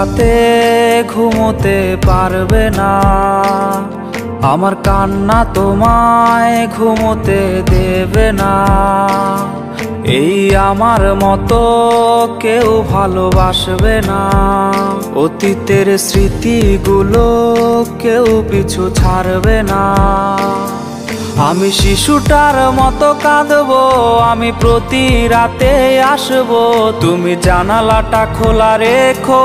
রাতে ঘুমোতে পারবে না, আমার কান্না তোমায় ঘুমোতে দেবে না। এই আমার মতো কেউ ভালোবাসবে না, অতীতের স্মৃতিগুলো কেউ পিছু ছাড়বে না। আমি শিশুটার মতো কাঁদবো, আমি প্রতি রাতে আসবো, তুমি জানালাটা খোলা রেখো,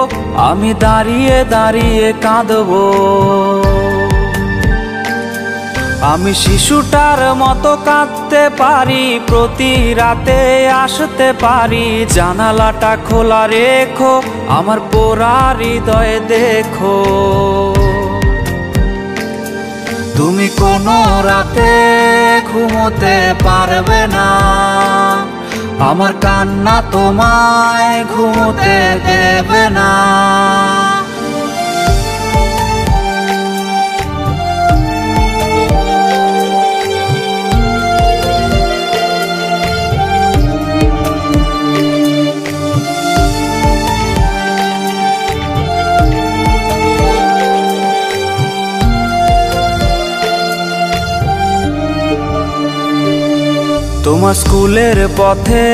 আমি দাঁড়িয়ে দাঁড়িয়ে কাঁদবো। আমি শিশুটার মতো কাঁদতে পারি, প্রতি রাতে আসতে পারি, জানালাটা খোলা রেখো, আমার পোড়া হৃদয় দেখো। তুমি কোনো রাতে ঘুমোতে পারবে না, আমার কান্না তোমায় ঘুমোতে দেবে না। তোমার স্কুলের পথে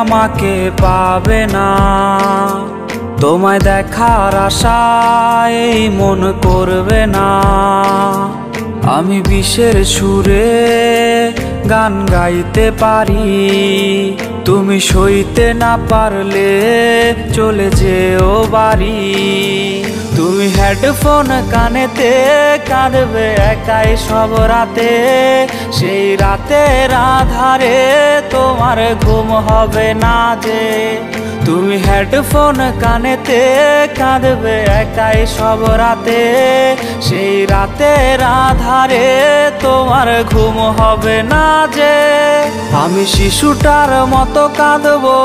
আমাকে পাবে না, তোমায় দেখার আশায় মন করবে না। আমি বিষের সুরে গান গাইতে পারি, তুমি সইতে না পারলে চলে যেও বাড়ি। তুমি হেডফোন কানেতে কাঁদবে একাই সব রাতে, সেই রাতের আধারে তোমার ঘুম হবে না যে। তুমি হেডফোন কানেতে কাঁদবে একাই সব রাতে, সেই রাতের আধারে তোমার ঘুম হবে না যে। আমি শিশুটার মতো কাঁদবো,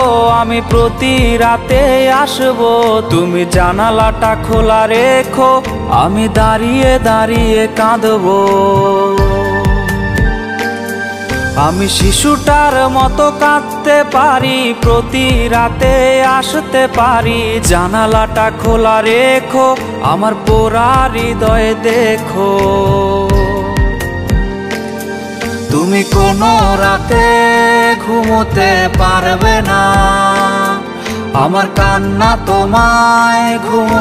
আমি প্রতি রাতে আসবো, তুমি জানালাটা খোলা রেখো, আমি দাঁড়িয়ে দাঁড়িয়ে কাঁদবো। আমি শিশুটার মতো কাঁদতে পারি, প্রতি রাতে আসতে পারি, জানালাটা খোলা রেখো, আমার পোড়া হৃদয় দেখো। তুমি কোনো রাতে ঘুমোতে পারবে না, আমার কান্না তোমায় ঘুমোতে